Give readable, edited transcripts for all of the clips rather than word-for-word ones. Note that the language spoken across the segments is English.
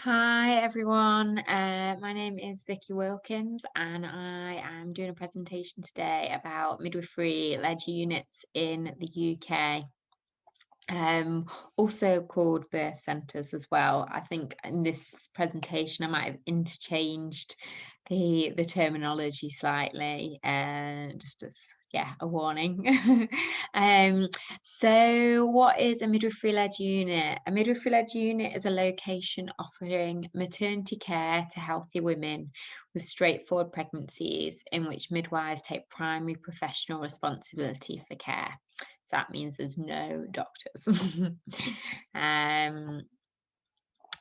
Hi everyone, my name is Vicky Wilkins and I am doing a presentation today about midwifery-led units in the UK, also called birth centres as well. I think in this presentation I might have interchanged the terminology slightly, just as a warning. So what is a midwifery-led unit? A midwifery-led unit is a location offering maternity care to healthy women with straightforward pregnancies in which midwives take primary professional responsibility for care. So that means there's no doctors.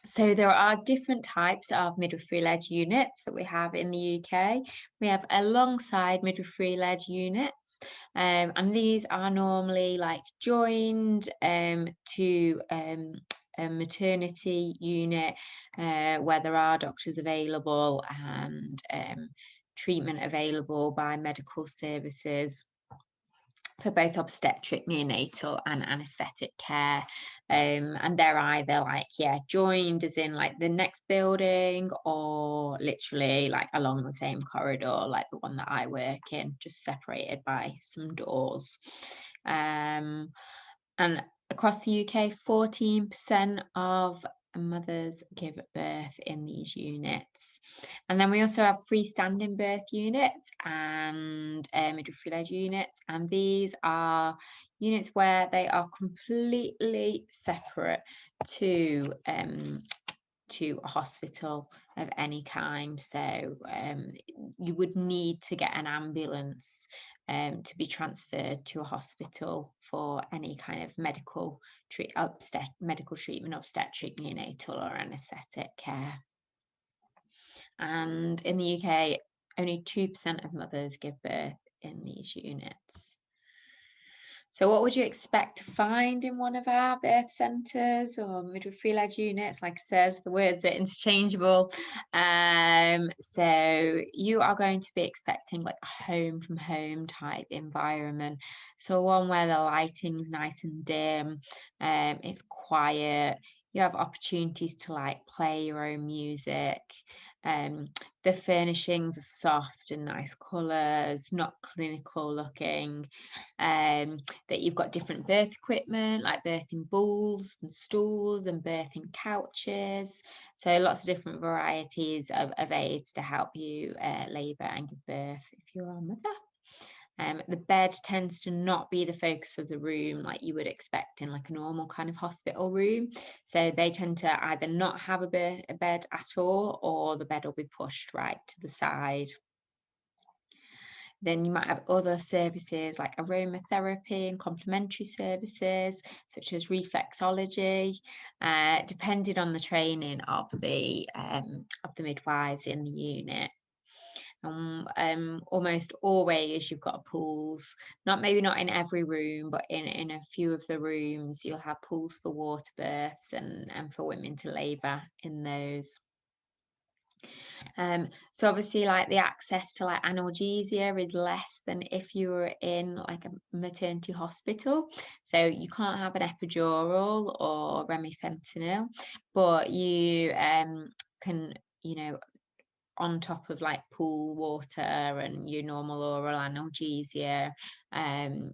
So there are different types of midwifery-led units that we have in the UK. We have alongside midwifery-led units, and these are normally like joined to a maternity unit where there are doctors available and treatment available by medical services for both obstetric, neonatal and anaesthetic care. And they're either joined as in like the next building or literally like along the same corridor, like the one that I work in, just separated by some doors. And across the UK, 14% of mothers give birth in these units. And then we also have freestanding birth units and midwifery-led units, and these are units where they are completely separate to a hospital of any kind. So you would need to get an ambulance to be transferred to a hospital for any kind of medical treatment, obstetric, neonatal or anaesthetic care. And in the UK, only 2% of mothers give birth in these units. So what would you expect to find in one of our birth centres or midwifery-led units? Like I said, the words are interchangeable. So you are going to be expecting like a home from home type environment. So one where the lighting's nice and dim, it's quiet. You have opportunities to like play your own music. The furnishings are soft and nice colours, not clinical looking. That you've got different birth equipment like birthing balls and stools and birthing couches. So lots of different varieties of aids to help you labour and give birth if you're a mother. The bed tends to not be the focus of the room like you would expect in like a normal kind of hospital room. So they tend to either not have a bed at all, or the bed will be pushed right to the side. Then you might have other services like aromatherapy and complementary services such as reflexology, depending on the training of the midwives in the unit. Almost always you've got pools, maybe not in every room, but in a few of the rooms you'll have pools for water births and for women to labour in those. So obviously like the access to like analgesia is less than if you were in like a maternity hospital. So you can't have an epidural or remifentanil, but you can, on top of like pool water and your normal oral analgesia,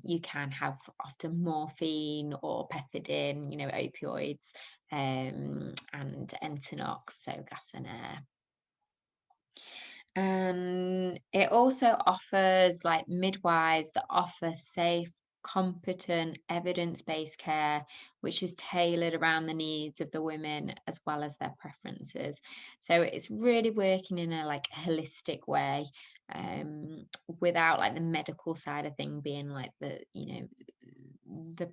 you can have often morphine or pethidine, opioids, and Entonox, so gas and air. And it also offers like midwives that offer safe, competent, evidence-based care, which is tailored around the needs of the women as well as their preferences. So it's really working in a like holistic way, without like the medical side of thing being like the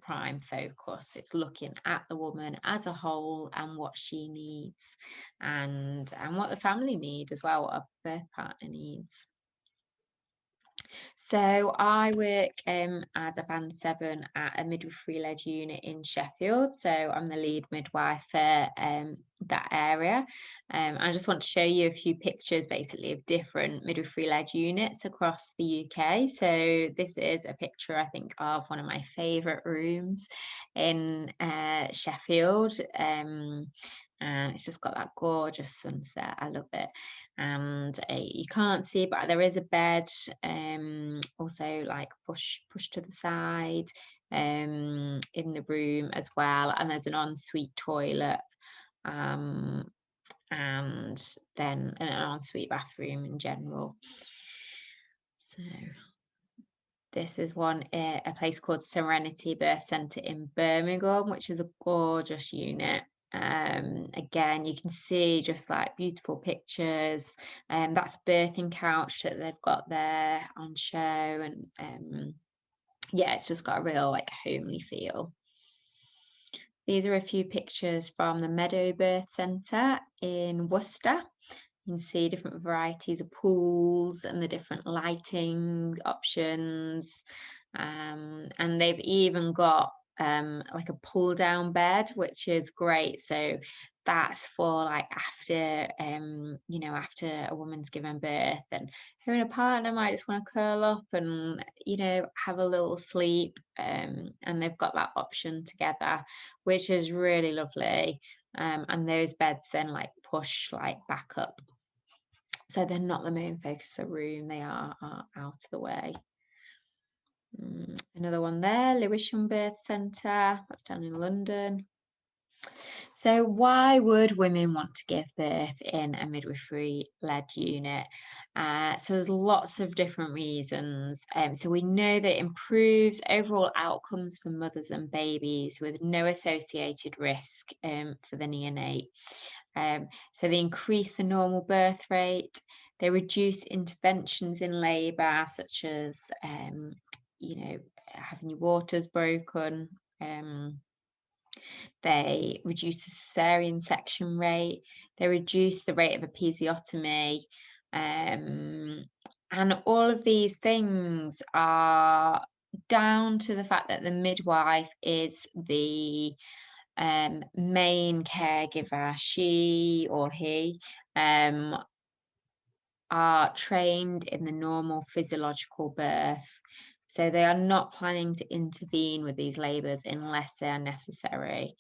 prime focus. It's looking at the woman as a whole and what she needs, and what the family need as well, what a birth partner needs. So I work as a band 7 at a midwifery-led unit in Sheffield. So I'm the lead midwife for that area. I just want to show you a few pictures basically of different midwifery-led units across the UK. So this is a picture, I think, of one of my favourite rooms in Sheffield. and it's just got that gorgeous sunset. I love it. And you can't see, but there is a bed, also like push to the side, in the room as well, and there's an ensuite toilet, and then an ensuite bathroom in general. So this is one, a place called Serenity Birth Centre in Birmingham, which is a gorgeous unit. Again, you can see just like beautiful pictures, and that's a birthing couch that they've got there on show, and yeah, it's just got a real like homely feel. These are a few pictures from the Meadow Birth Centre in Worcester. You can see different varieties of pools and the different lighting options, and they've even got like a pull down bed, which is great. So that's for like after after a woman's given birth, and her and a partner might just want to curl up and have a little sleep, and they've got that option together, which is really lovely. And those beds then like push like back up, so they're not the main focus of the room, they are out of the way. Another one there, Lewisham Birth Centre, that's down in London. So why would women want to give birth in a midwifery-led unit? So there's lots of different reasons. So we know that it improves overall outcomes for mothers and babies with no associated risk for the neonate. So they increase the normal birth rate, they reduce interventions in labour, such as having your waters broken. They reduce the cesarean section rate, they reduce the rate of episiotomy, and all of these things are down to the fact that the midwife is the main caregiver. She or he are trained in the normal physiological birth, so they are not planning to intervene with these labours unless they are necessary,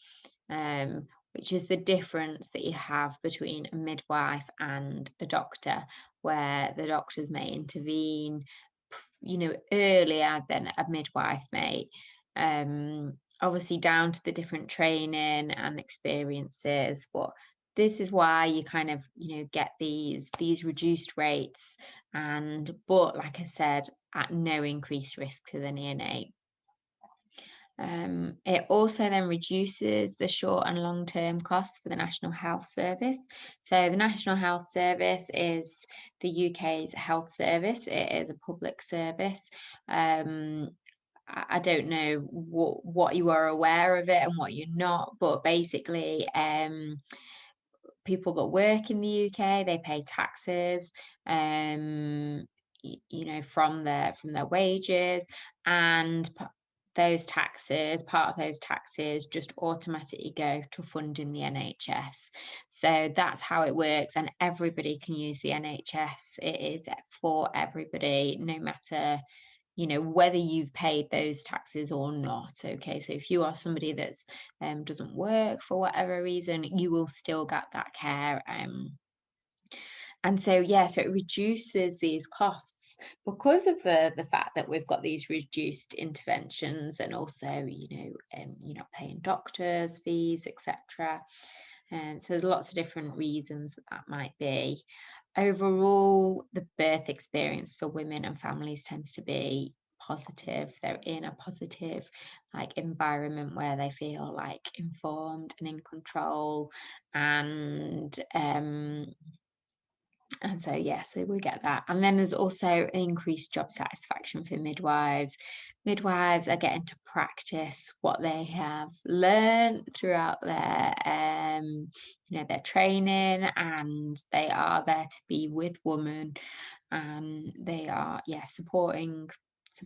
which is the difference that you have between a midwife and a doctor, where the doctors may intervene earlier than a midwife may. Obviously down to the different training and experiences, but this is why you kind of get these reduced rates, but like I said, at no increased risk to the neonate. It also then reduces the short and long-term costs for the National Health Service. So the National Health Service is the UK's health service. It is a public service. I don't know what you are aware of it and what you're not, but basically people that work in the UK, they pay taxes from their wages, and part of those taxes just automatically go to funding the NHS. So that's how it works, and everybody can use the NHS. It is for everybody, no matter whether you've paid those taxes or not. Okay, so if you are somebody that's doesn't work for whatever reason, you will still get that care. And so so it reduces these costs because of the fact that we've got these reduced interventions, and also you're not paying doctors' fees, etc. So there's lots of different reasons that might be. Overall, the birth experience for women and families tends to be positive. They're in a positive environment where they feel informed and in control, and so we get that. And then there's also increased job satisfaction for midwives. Midwives are getting to practice what they have learned throughout their their training, and they are there to be with women, and they are supporting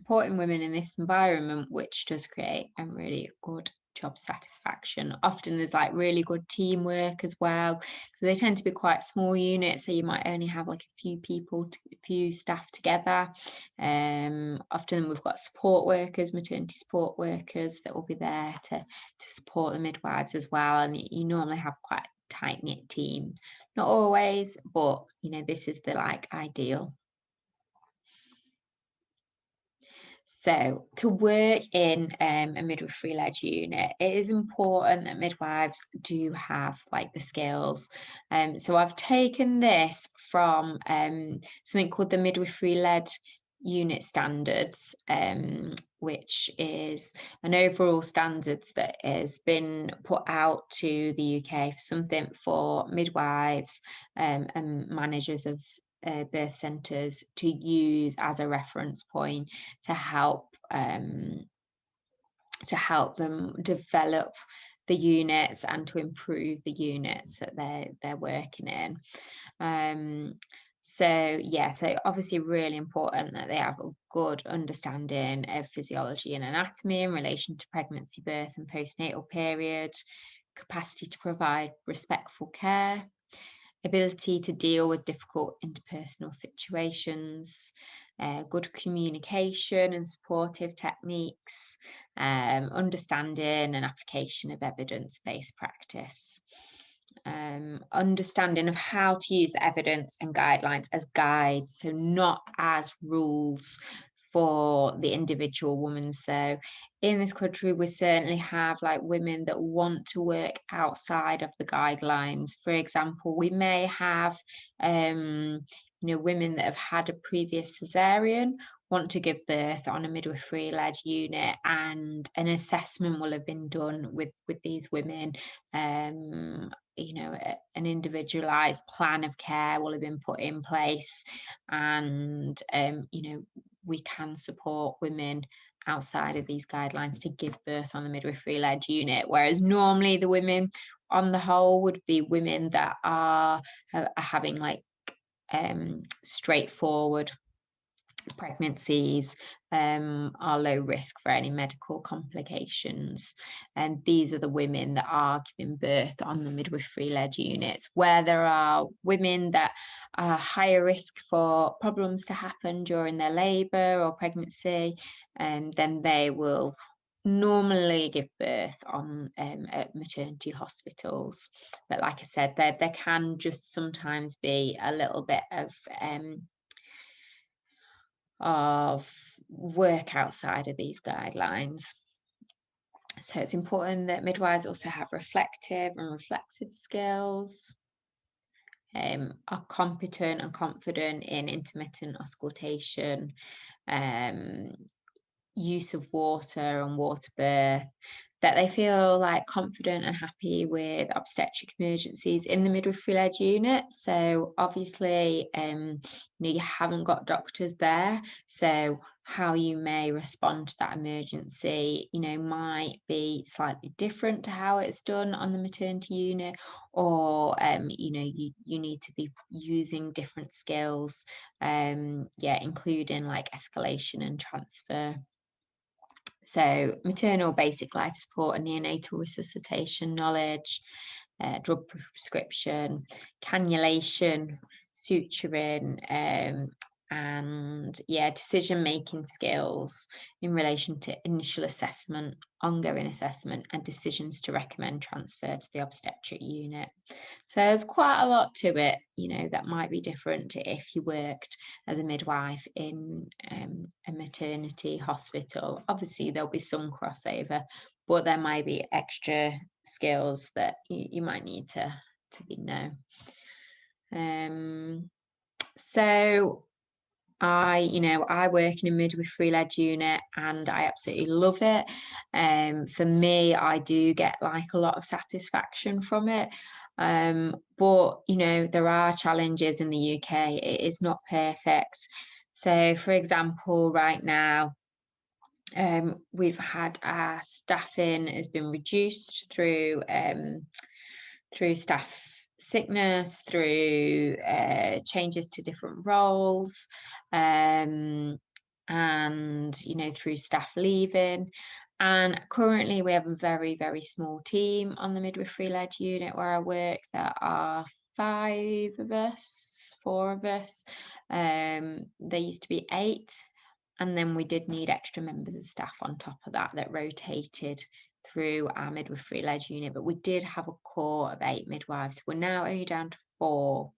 women in this environment, which does create a really good job satisfaction. Often there's really good teamwork as well, so they tend to be quite small units, so you might only have a few staff together. Often we've got support workers, maternity support workers, that will be there to support the midwives as well, and you normally have quite tight-knit team. Not always, but you know, this is the like ideal. So to work in a midwifery-led unit, it is important that midwives do have like the skills. So I've taken this from something called the midwifery-led unit standards, which is an overall standards that has been put out to the UK for something for midwives and managers of birth centres to use as a reference point to help them develop the units and to improve the units that they're working in. So obviously really important that they have a good understanding of physiology and anatomy in relation to pregnancy, birth and postnatal period, capacity to provide respectful care, ability to deal with difficult interpersonal situations, good communication and supportive techniques, understanding and application of evidence-based practice. Understanding of how to use the evidence and guidelines as guides, so not as rules for the individual woman. So in this country, we certainly have like women that want to work outside of the guidelines. For example, we may have women that have had a previous cesarean want to give birth on a midwifery-led unit, and an assessment will have been done with these women. An individualized plan of care will have been put in place, and we can support women outside of these guidelines to give birth on the midwifery-led unit, whereas normally the women on the whole would be women that are having like straightforward pregnancies, are low risk for any medical complications, and these are the women that are giving birth on the midwifery-led units. Where there are women that are higher risk for problems to happen during their labour or pregnancy, and then they will normally give birth on at maternity hospitals. But like I said, there can just sometimes be a little bit of work outside of these guidelines. So it's important that midwives also have reflective and reflexive skills, are competent and confident in intermittent auscultation, use of water and water birth, that they feel like confident and happy with obstetric emergencies in the midwifery-led unit. So obviously, you haven't got doctors there, so how you may respond to that emergency, might be slightly different to how it's done on the maternity unit, or you need to be using different skills, including like escalation and transfer. So maternal basic life support and neonatal resuscitation knowledge, drug prescription, cannulation, suturing, and decision-making skills in relation to initial assessment, ongoing assessment, and decisions to recommend transfer to the obstetric unit. So there's quite a lot to it, that might be different to if you worked as a midwife in a maternity hospital. Obviously, there'll be some crossover, but there might be extra skills that you might need to know. So I work in a midwifery-led unit and I absolutely love it. For me, I do get like a lot of satisfaction from it. But there are challenges in the UK. It is not perfect. So for example, right now, we've had our staffing has been reduced through staff sickness, through changes to different roles, and through staff leaving. And currently we have a very, very small team on the midwifery-led unit where I work. There are 4 of us. There used to be 8, and then we did need extra members of staff on top of that rotated through our midwifery-led unit, but we did have a core of 8 midwives. We're now only down to 4.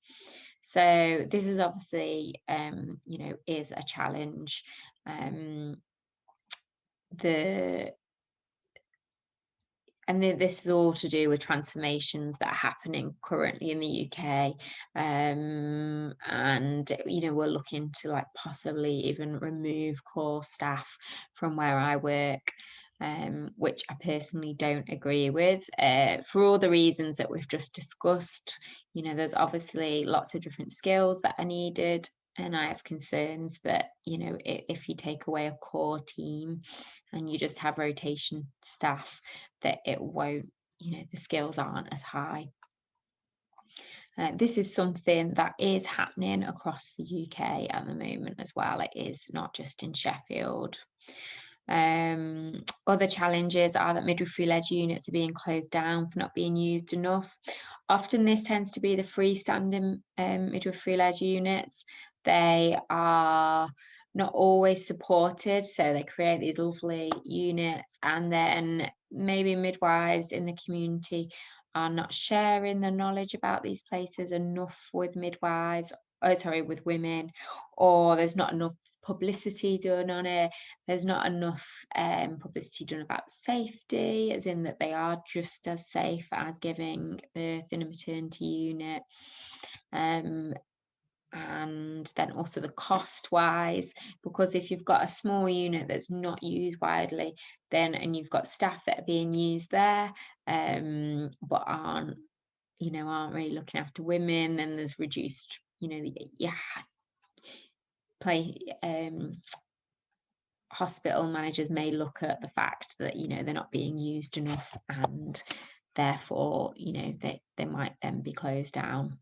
So this is obviously, you know, is a challenge. This is all to do with transformations that are happening currently in the UK, and you know, we're looking to like possibly even remove core staff from where I work, which I personally don't agree with, for all the reasons that we've just discussed. You know, there's obviously lots of different skills that are needed, and I have concerns that, you know, if you take away a core team and you just have rotation staff, that it won't, you know, the skills aren't as high. This is something that is happening across the UK at the moment as well. It is not just in Sheffield. Other challenges are that midwifery-led units are being closed down for not being used enough. Often this tends to be the freestanding midwifery-led units. They are not always supported, so they create these lovely units, and then maybe midwives in the community are not sharing the knowledge about these places enough with midwives, with women, or there's not enough publicity done on it. There's not enough publicity done about safety, as in that they are just as safe as giving birth in a maternity unit. And then also the cost wise, because if you've got a small unit that's not used widely, then, and you've got staff that are being used there, but aren't really looking after women, then there's reduced, hospital managers may look at the fact that, they're not being used enough, and therefore, they might then be closed down.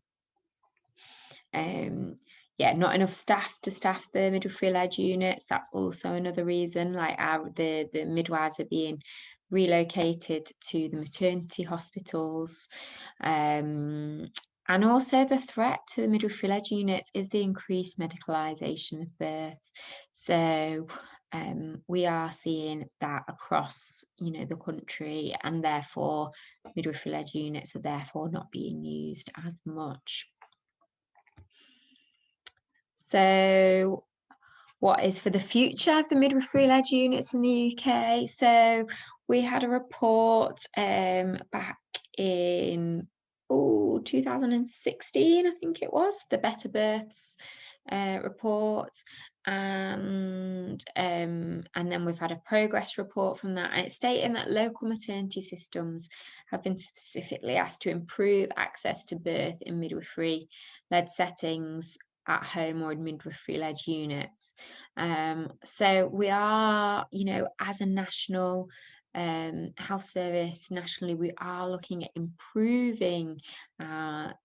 Not enough staff to staff the midwifery-led units. That's also another reason. Like the midwives are being relocated to the maternity hospitals. And also the threat to the midwifery-led units is the increased medicalisation of birth. So we are seeing that across, the country, and therefore midwifery-led units are therefore not being used as much. So what is for the future of the midwifery-led units in the UK? So we had a report back in 2016, I think it was, the Better Births report, and then we've had a progress report from that, and it's stating that local maternity systems have been specifically asked to improve access to birth in midwifery-led settings at home or in midwifery-led units. So we are, as a national health service, nationally, we are looking at improving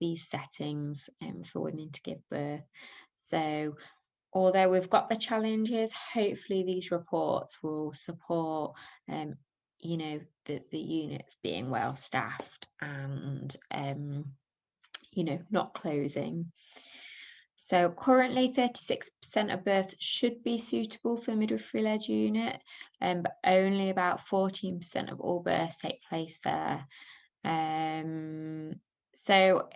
these settings for women to give birth. So although we've got the challenges, hopefully these reports will support the units being well staffed and not closing. So currently 36% of births should be suitable for midwifery-led unit, but only about 14% of all births take place there. So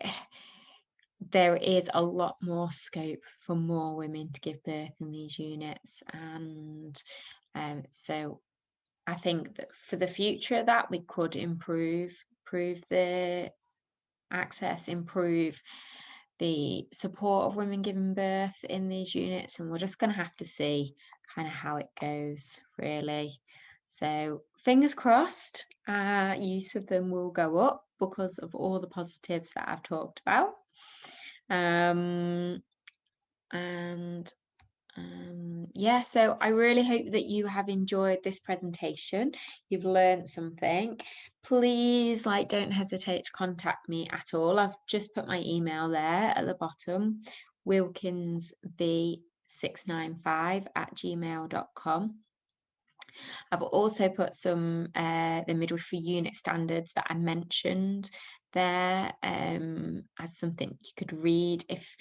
there is a lot more scope for more women to give birth in these units, and so I think that for the future that we could improve the access, improve the support of women giving birth in these units, and we're just going to have to see kind of how it goes, really. So fingers crossed, use of them will go up because of all the positives that I've talked about. So I really hope that you have enjoyed this presentation. You've learned something. Please, don't hesitate to contact me at all. I've just put my email there at the bottom, wilkinsv695@gmail.com. I've also put some the midwifery unit standards that I mentioned there as something you could read if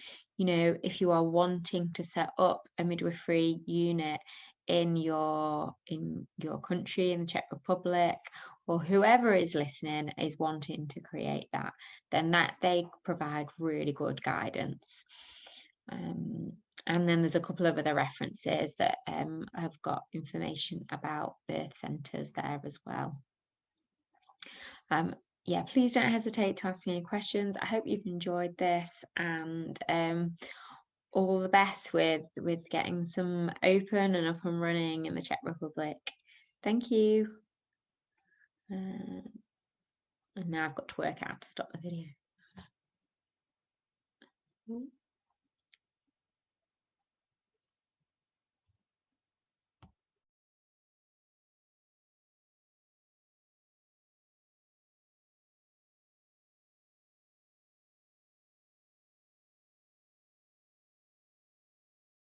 you are wanting to set up a midwifery unit in your country, in the Czech Republic, or whoever is listening is wanting to create that, then that they provide really good guidance. And then there's a couple of other references that have got information about birth centres there as well. Yeah, please don't hesitate to ask me any questions. I hope you've enjoyed this, and all the best with getting some open and up and running in the Czech Republic. Thank you. And now I've got to work out to stop the video.